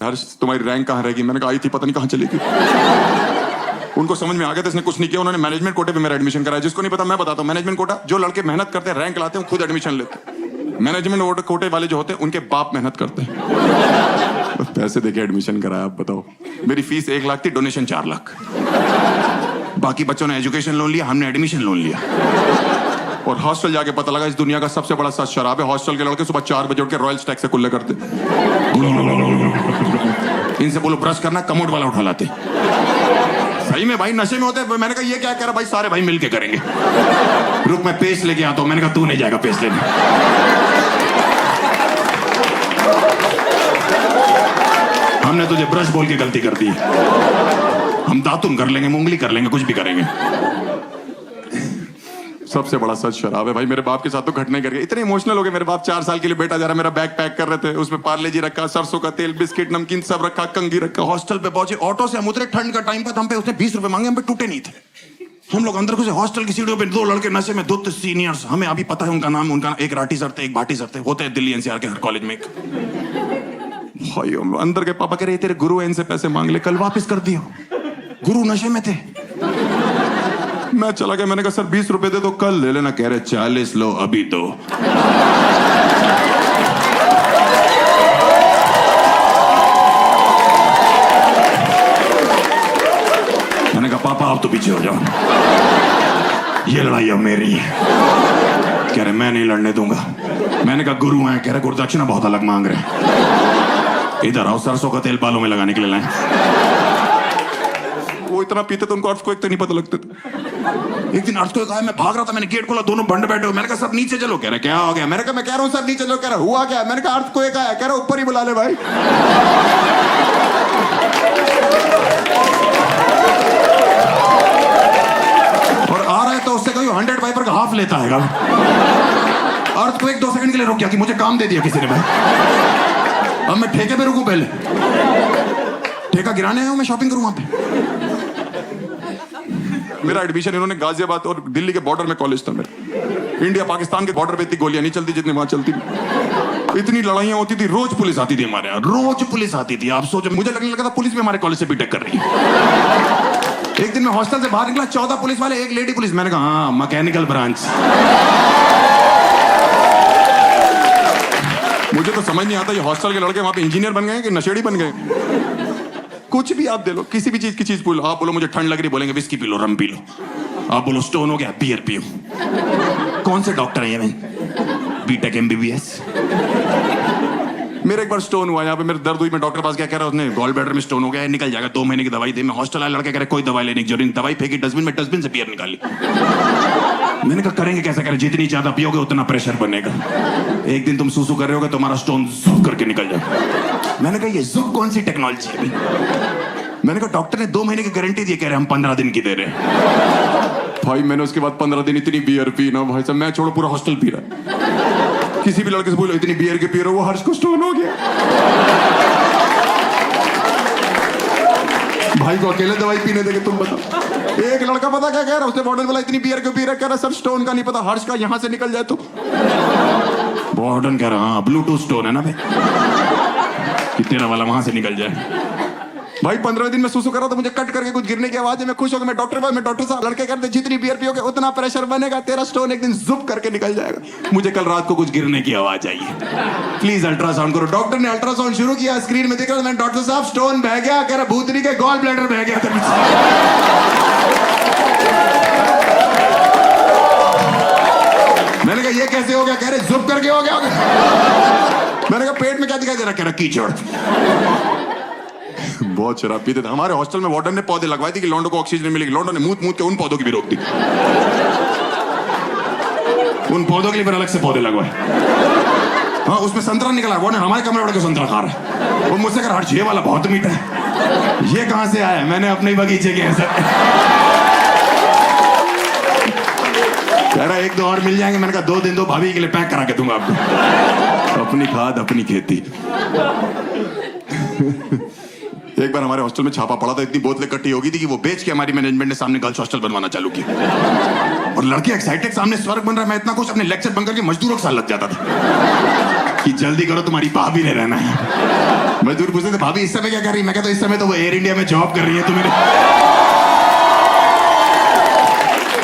हर्ष तुम्हारी रैंक कहाँ रहेगी? मैंने कहा आई थी, पता नहीं कहाँ चली गई। उनको समझ में आ गया था इसने कुछ नहीं किया, उन्होंने मैनेजमेंट कोटे पे मेरा एडमिशन कराया। जिसको नहीं पता मैं बताता हूँ, मैनेजमेंट कोटा जो लड़के मेहनत करते हैं, रैंक लाते हैं, खुद एडमिशन लेते हैं। मैनेजमेंट कोटे वाले जो होते हैं उनके बाप मेहनत करते हैं, पैसे देके एडमिशन कराया। आप बताओ, मेरी फीस 1 लाख थी, डोनेशन 4 लाख। बाकी बच्चों ने एजुकेशन लोन लिया, हमने एडमिशन लोन लिया। और हॉस्टल जाके पता लगा इस दुनिया का सबसे बड़ा सच शराब है। हॉस्टल के लड़के सुबह 4 बजे उठ के रॉयल स्टैग से कुल्ले करते। इनसे बोलो ब्रश करना, कमोड वाला उठा लाते। सही में भाई नशे में होते। मैंने कहा ये क्या कह रहा भाई? सारे भाई मिलके करेंगे। रुक मैं पेस्ट लेके आता हूं। मैंने कहा तू नहीं जाएगा पेस्ट लेने। हमने तुझे ब्रश बोल के गलती कर दी। हम दातुन कर लेंगे, मुंगली कर लेंगे, कुछ भी करेंगे। सबसे बड़ा सच शराब है भाई। मेरे बाप के साथ तो घटना कर गई। इतने इमोशनल हो गए मेरे बाप। 4 साल के लिए बेटा जा रहा, मेरा बैग पैक कर रहे थे, उसमें पार्ले जी रखा, सरसों का तेल, बिस्किट, नमकीन सब रखा, कंगी रखा। हॉस्टल पे पहुंचे, ऑटो से हम उतरे, ठंड का टाइम था, हम पे उसने 20 रुपए मांगे, हम पे टूटे नहीं थे। हम लोग अंदर घुसे, हॉस्टल की सीढ़ियों पे 2 लड़के नशे में, 2 सीनियर्स, हमें अभी पता है उनका नाम, उनका एक राठी सर थे, एक भाटी सर थे, होते हैं दिल्ली एनसीआर के हर कॉलेज में। भाई अंदर के पापा कह रहे तेरे गुरु इनसे पैसे मांग ले, कल वापस कर दियो। गुरु नशे में थे। मैं चला गया, मैंने कहा सर 20 रुपए दे दो, कल ले लेना। कह रहे 40 लो, अभी दो। मैंने कहा पापा आप तो पीछे हो जाओ, ये लड़ाई अब मेरी है। कह रहे मैं नहीं लड़ने दूंगा। मैंने कहा गुरु हैं। कह रहे गुरुदक्षिणा बहुत अलग मांग रहे। इधर आओ, सरसों का तेल बालों में लगाने के लिए लाए। वो इतना पीते तो उनको अर्थक्वेक तक नहीं पता लगते थे। एक दिन अर्थक्वेक आया, मैं भाग रहा था, मैंने गेट खोला, दोनों बंद बैठे हो। मैंने कहा सब नीचे चलो। कह रहे क्या हो गया? मैंने कहा मैं कह रहा हूँ सर नीचे चलो। कह रहा हुआ क्या? मैंने कहा अर्थक्वेक आया। कह रहा ऊपर ही बुला ले भाई। और आ रहा है तो उससे कहीं 100 वाइपर का हाफ लेता है। अर्थक्वेक 2 सेकंड के लिए रुक गया कि मुझे काम दे दिया किसी ने भाई। अब मैं ठेके पे रुकूं? पहले ठेका गिराने आया हूं, मैं शॉपिंग करूं वहां पे। मेरा एडमिशन इन्होंने गाजियाबाद और दिल्ली के बॉर्डर में कॉलेज था मेरा। इंडिया पाकिस्तान के बॉर्डर पे इतनी गोलियां नहीं चलती जितनी वहां चलती थी। इतनी लड़ाइयां होती थी, रोज पुलिस आती थी हमारे यहाँ, रोज पुलिस आती थी। आप सोचो, मुझे लगने लगा था पुलिस भी हमारे कॉलेज से बीटेक कर रही है। एक दिन मैं हॉस्टल से बाहर निकला, 14 पुलिस वाले, 1 लेडी पुलिस। मैंने कहा हाँ मैकेनिकल ब्रांच। मुझे तो समझ नहीं आता ये हॉस्टल के लड़के वहां पे इंजीनियर बन गए कि नशेड़ी बन गए। कुछ भी आप दे लो, किसी भी चीज की चीज बोलो। आप बोलो मुझे ठंड लग रही, बोलेंगे विस्की पी लो, रम पी लो। आप बोलो स्टोन हो गया, बियर पियो। कौन से डॉक्टर है ये? मैं बीटेक एमबीबीएस। मेरे एक बार स्टोन हुआ यहाँ पे, मेरे दर्द हुई, मैं डॉक्टर पास गया, कह रहा उसने गॉल ब्लैडर में स्टोन हो गया है, निकल जाएगा, 2 महीने की दवाई दे। मैं हॉस्टल आया, लड़के कह रहे कोई दवाई लेने की जरूरत नहीं। दवाई फेंकी डस्टबिन में, डस्टबिन से बियर निकाली। मैंने कहा करेंगे कैसे? करें जितनी ज्यादा पियोगे उतना प्रेशर बनेगा। एक दिन तुम सूसू कर रहे होगे, तुम्हारा स्टोन जुब करके निकल जाएगा। मैंने कहा ये जुब कौन सी टेक्नोलॉजी है भाई? मैंने कहा डॉक्टर ने 2 महीने की गारंटी दी, कह रहे हम 15 दिन की दे रहे हैं। भाई मैंने उसके बाद 15 दिन इतनी बियर पी ना भाई साहब, मैं छोड़ो पूरा हॉस्टल पी रहा। किसी भी लड़के से बोलो इतनी बियर के पी रहे हो, वो हर्ष को स्टोन हो गया। भाई को अकेले दवाई पीने देंगे तुम बताओ। एक लड़का पता क्या कह रहा, उसने बॉटल बोला इतनी बियर क्यों पी रहा? कह रहा सर स्टोन का नहीं पता, हर्ष का यहाँ से निकल जाए तो। बॉर्डन कह रहा हाँ ब्लूटूथ स्टोन है ना भाई, कि तेरा वाला वहां से निकल जाए। भाई 15 दिन में सुसु कर रहा था, मुझे कट करके कुछ गिरने की आवाज है। मैं खुश हो गया, मैं डॉक्टर साहब। लड़के कहते जितनी बियर पियोगे उतना प्रेशर बनेगा, तेरा स्टोन एक दिन जुप करके निकल जाएगा। मुझे कल रात को कुछ गिरने की आवाज आई है, प्लीज अल्ट्रासाउंड करो। डॉक्टर ने अल्ट्रासाउंड शुरू किया, स्क्रीन में दिख रहा, मैं डॉक्टर साहब स्टोन बह गया। कह रहा भूतनी के गॉल ब्लैडर बह गया। मैंने कहा ये कैसे हो गया? कह रहे जुप करके हो गया। मैंने कहा पेट में क्या दिखाई दे रहा? कह रहा कीचड़। बहुत शराब पीते थे। हमारे हॉस्टल में वार्डन ने पौधे लगवाए थे कि लौंडों को ऑक्सीजन मिलेगी। लौंडों ने मूत के उन पौधों की भी रोक दी। उन पौधों के लिए फिर अलग से पौधे लगवाए। हाँ उसमें संतरा निकला, वो ने हमारे कमरे वाले को संतरा खा रहा है। वो मुझसे कह रहा ये वाला बहुत मीठा है। ये कहां से आया? मैंने अपने बगीचे के ऐसा। कह रहा 1-2 और मिल जाएंगे। मैंने कहा 2 दिन दो, भाभी के लिए पैक करा के दूंगा आपको। अपनी खाद अपनी खेती। एक बार हमारे हॉस्टल में छापा पड़ा था, इतनी बोतलें इकट्ठी हो गई थी कि वो बेच के हमारी मैनेजमेंट ने सामने गर्ल्स हॉस्टल बनवाना चालू किया। और लड़के एक्साइटेड, सामने स्वर्ग बन रहा है। मैं इतना कुछ अपने लेक्चर बंद करके मजदूरों के साथ लग जाता था कि जल्दी करो तुम्हारी भाभी ने रहना है। मजदूर पूछते थे भाभी इस समय क्या कर रही है? मैं कहता इस समय तो वो एयर इंडिया में जॉब कर रही है, तो मेरे